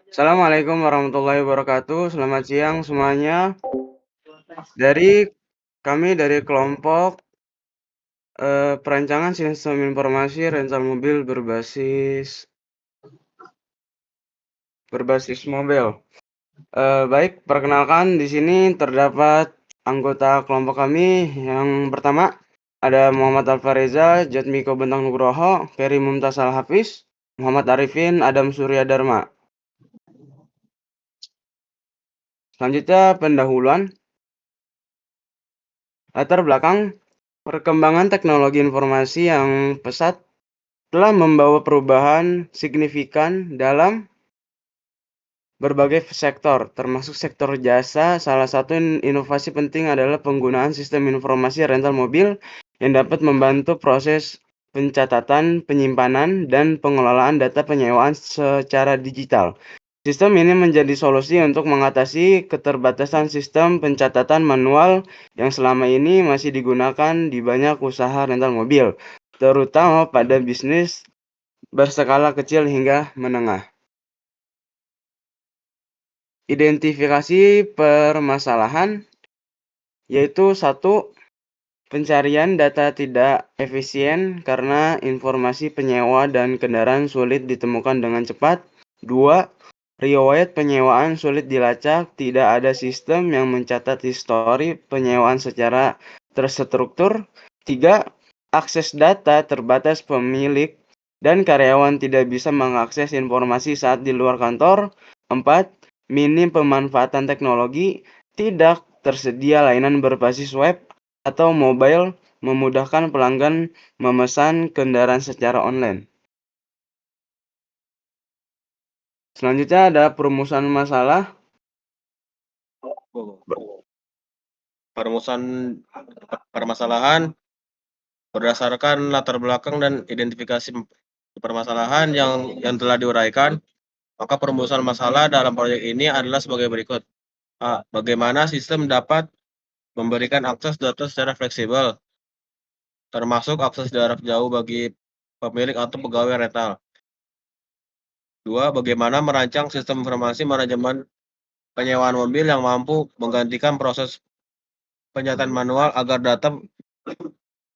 Assalamualaikum warahmatullahi wabarakatuh. Selamat siang semuanya. Dari dari kelompok perancangan sistem informasi rental mobil berbasis mobil. Baik, perkenalkan di sini terdapat anggota kelompok kami. Yang pertama ada Muhammad Alfa Reza, Jatmiko Bentang Nugroho, Ferry Mumtaz Al Hafiz, Muhammad Arifin, Adam Surya Dharma. Selanjutnya pendahuluan. Latar belakang perkembangan teknologi informasi yang pesat telah membawa perubahan signifikan dalam berbagai sektor, termasuk sektor jasa. Salah satu inovasi penting adalah penggunaan sistem informasi rental mobil yang dapat membantu proses pencatatan, penyimpanan, dan pengelolaan data penyewaan secara digital. Sistem ini menjadi solusi untuk mengatasi keterbatasan sistem pencatatan manual yang selama ini masih digunakan di banyak usaha rental mobil, terutama pada bisnis berskala kecil hingga menengah. Identifikasi permasalahan yaitu satu, pencarian data tidak efisien karena informasi penyewa dan kendaraan sulit ditemukan dengan cepat. 2. Riwayat penyewaan sulit dilacak, tidak ada sistem yang mencatat histori penyewaan secara terstruktur. 3. Akses data terbatas, pemilik dan karyawan tidak bisa mengakses informasi saat di luar kantor. 4. Minim pemanfaatan teknologi, tidak tersedia layanan berbasis web atau mobile memudahkan pelanggan memesan kendaraan secara online. Selanjutnya ada perumusan masalah. Perumusan permasalahan berdasarkan latar belakang dan identifikasi permasalahan yang telah diuraikan, maka perumusan masalah dalam proyek ini adalah sebagai berikut. A. Bagaimana sistem dapat memberikan akses data secara fleksibel, termasuk akses jarak jauh bagi pemilik atau pegawai rental. 2. Bagaimana merancang sistem informasi manajemen penyewaan mobil yang mampu menggantikan proses penyataan manual agar data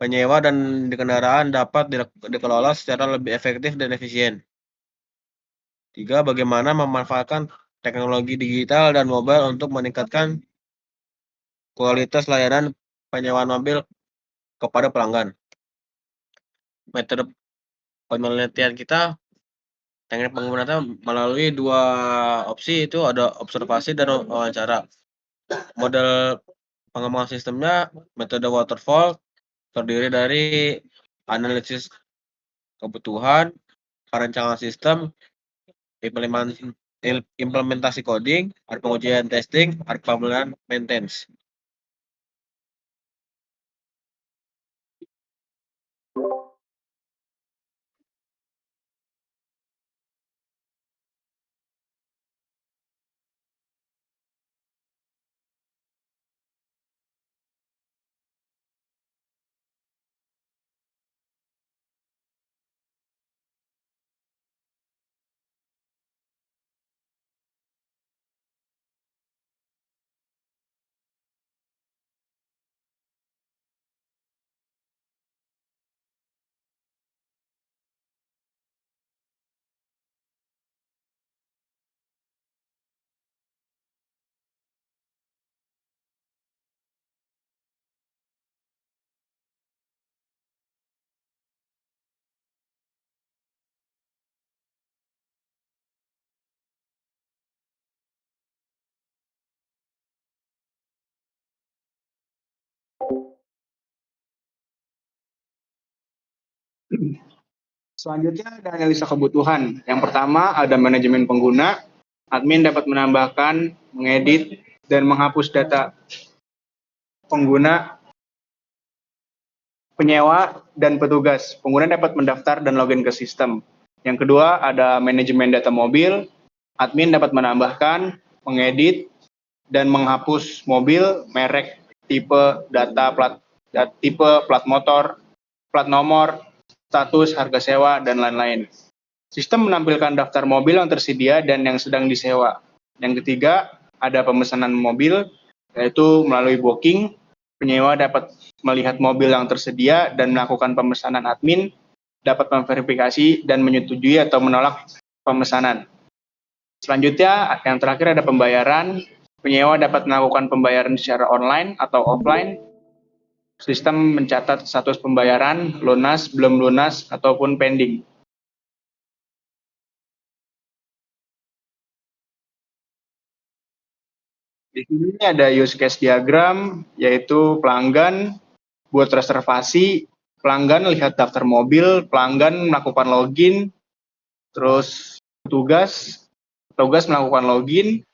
penyewa dan di kendaraan dapat dikelola secara lebih efektif dan efisien. 3. Bagaimana memanfaatkan teknologi digital dan mobile untuk meningkatkan kualitas layanan penyewaan mobil kepada pelanggan. Metode penelitian kita, teknik penggunaannya melalui dua opsi, itu ada observasi dan wawancara. Model pengembangan sistemnya metode waterfall, terdiri dari analisis kebutuhan, perencanaan sistem, implementasi coding, ada pengujian testing, ada pemeliharaan maintenance. Selanjutnya ada analisa kebutuhan. Yang pertama ada manajemen pengguna. Admin dapat menambahkan, mengedit, dan menghapus data pengguna, penyewa, dan petugas. Pengguna dapat mendaftar dan login ke sistem. Yang kedua ada manajemen data mobil. Admin dapat menambahkan, mengedit, dan menghapus mobil, merek, tipe, plat motor, plat nomor, status, harga sewa, dan lain-lain. Sistem menampilkan daftar mobil yang tersedia dan yang sedang disewa. Yang ketiga, ada pemesanan mobil, yaitu melalui booking. Penyewa dapat melihat mobil yang tersedia dan melakukan pemesanan. Admin dapat memverifikasi dan menyetujui atau menolak pemesanan. Selanjutnya, yang terakhir ada pembayaran. Penyewa dapat melakukan pembayaran secara online atau offline. Sistem mencatat status pembayaran, lunas, belum lunas, ataupun pending. Di sini ada use case diagram, yaitu pelanggan buat reservasi, pelanggan lihat daftar mobil, pelanggan melakukan login, terus petugas melakukan login,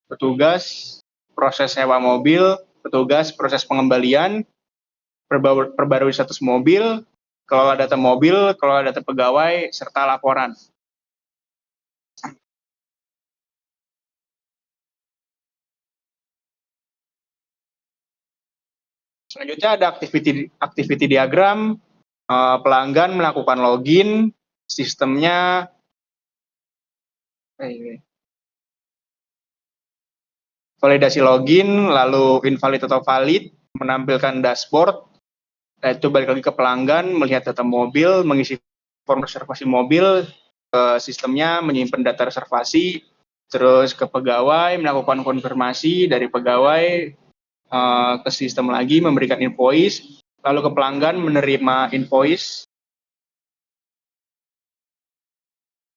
petugas proses sewa mobil, petugas proses pengembalian, perbarui status mobil, kelola data mobil, kelola data pegawai, serta laporan. Selanjutnya ada activity diagram, pelanggan melakukan login, sistemnya validasi login, lalu invalid atau valid, menampilkan dashboard, itu balik lagi ke pelanggan, melihat data mobil, mengisi form reservasi mobil, ke sistemnya menyimpan data reservasi, terus ke pegawai, melakukan konfirmasi dari pegawai, ke sistem lagi, memberikan invoice, lalu ke pelanggan menerima invoice.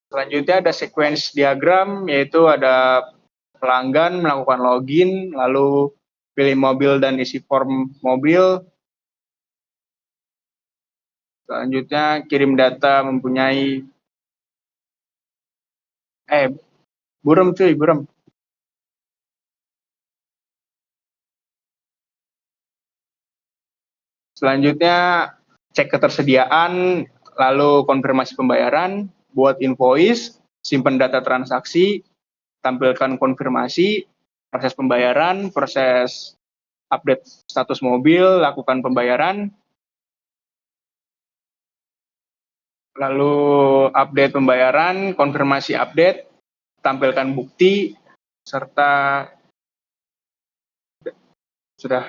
Selanjutnya ada sequence diagram, yaitu ada pelanggan melakukan login, lalu pilih mobil dan isi form mobil. Selanjutnya kirim data mempunyai buram. Selanjutnya cek ketersediaan, lalu konfirmasi pembayaran, buat invoice, simpan data transaksi, tampilkan konfirmasi, proses pembayaran, proses update status mobil, lakukan pembayaran, lalu update pembayaran, konfirmasi update, tampilkan bukti, serta sudah.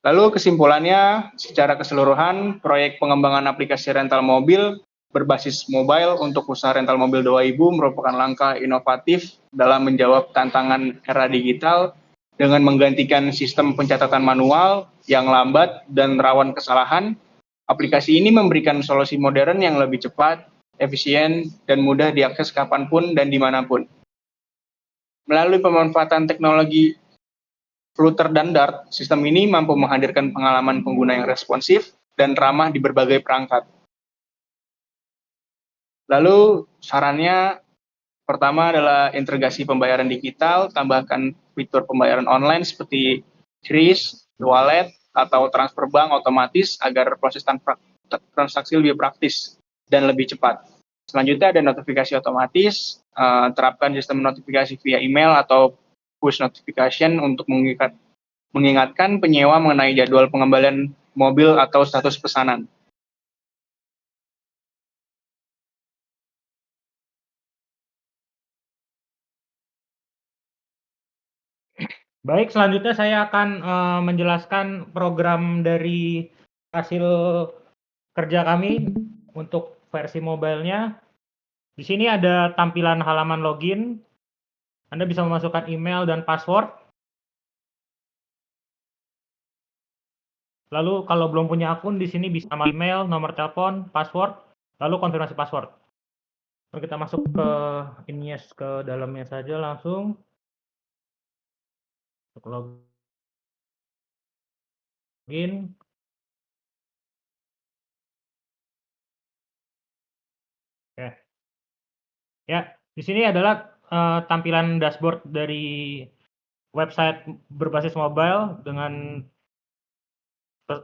Lalu kesimpulannya, secara keseluruhan, proyek pengembangan aplikasi rental mobil berbasis mobile untuk usaha rental mobil 2000 merupakan langkah inovatif dalam menjawab tantangan era digital dengan menggantikan sistem pencatatan manual yang lambat dan rawan kesalahan. Aplikasi ini memberikan solusi modern yang lebih cepat, efisien, dan mudah diakses kapanpun dan dimanapun. Melalui pemanfaatan teknologi Flutter dan Dart, sistem ini mampu menghadirkan pengalaman pengguna yang responsif dan ramah di berbagai perangkat. Lalu sarannya pertama adalah integrasi pembayaran digital, tambahkan fitur pembayaran online seperti QRIS, wallet, atau transfer bank otomatis agar proses transaksi lebih praktis dan lebih cepat. Selanjutnya ada notifikasi otomatis, terapkan sistem notifikasi via email atau push notification untuk mengingatkan penyewa mengenai jadwal pengembalian mobil atau status pesanan. Baik, selanjutnya saya akan menjelaskan program dari hasil kerja kami untuk versi mobile-nya. Di sini ada tampilan halaman login. Anda bisa memasukkan email dan password. Lalu kalau belum punya akun, di sini bisa nama email, nomor telepon, password, lalu konfirmasi password. Lalu kita masuk ke ininya, ke dalamnya saja langsung. Untuk login. Oke. Ya, di sini adalah tampilan dashboard dari website berbasis mobile dengan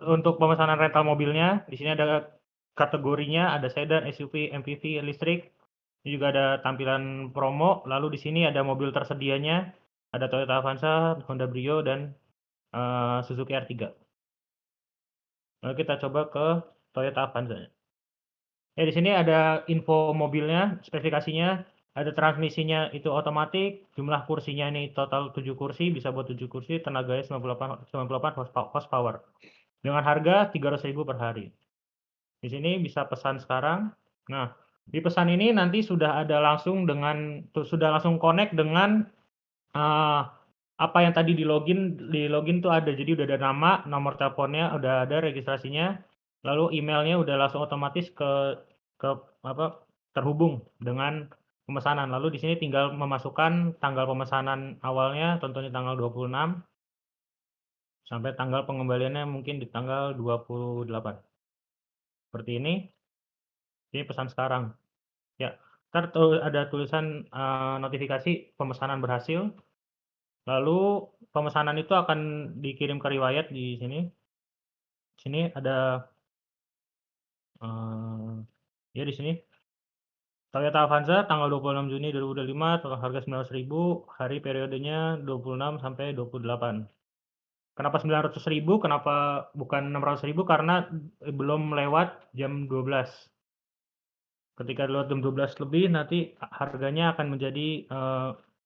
untuk pemesanan rental mobilnya. Di sini ada kategorinya, ada sedan, SUV, MPV, listrik. Ini juga ada tampilan promo. Lalu di sini ada mobil tersedianya, ada Toyota Avanza, Honda Brio, dan Suzuki R3. Lalu kita coba ke Toyota Avanza. Ya, di sini ada info mobilnya, spesifikasinya, ada transmisinya itu otomatis, jumlah kursinya ini total 7 kursi, bisa buat 7 kursi, tenaganya 98 horsepower. Dengan harga 300.000 per hari. Di sini bisa pesan sekarang. Nah, di pesan ini nanti sudah langsung connect dengan apa yang tadi di login tuh ada. Jadi udah ada nama, nomor teleponnya, udah ada registrasinya, lalu emailnya udah langsung otomatis terhubung dengan pemesanan. Lalu di sini tinggal memasukkan tanggal pemesanan awalnya, contohnya tanggal 26 sampai tanggal pengembaliannya mungkin di tanggal 28. Seperti ini. Ini pesan sekarang. Ya, ntar ada tulisan notifikasi pemesanan berhasil. Lalu pemesanan itu akan dikirim ke riwayat di sini. Sini ada ya di sini. Toyota Avanza tanggal 26 Juni 2025, total harga 900.000, hari periodenya 26 sampai 28. Kenapa 900.000? Kenapa bukan 600.000? Karena belum lewat jam 12. Ketika lewat jam 12 lebih nanti harganya akan menjadi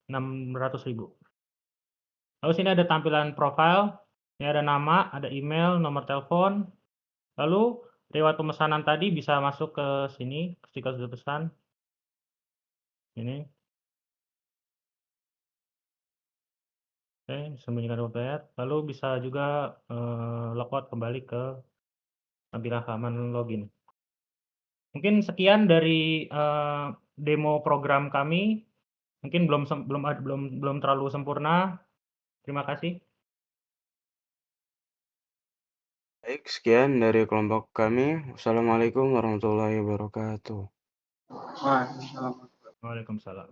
600.000. Lalu sini ada tampilan profile, ini ada nama, ada email, nomor telepon. Lalu lewat pemesanan tadi bisa masuk ke sini ketika sudah pesan. Ini. Oke, sembunyikan dompet. Lalu bisa juga logout kembali ke tampilan halaman login. Mungkin sekian dari demo program kami. Mungkin belum terlalu sempurna. Terima kasih. Baik, sekian dari kelompok kami. Wassalamualaikum warahmatullahi wabarakatuh. Waalaikumsalam. Waalaikumsalam.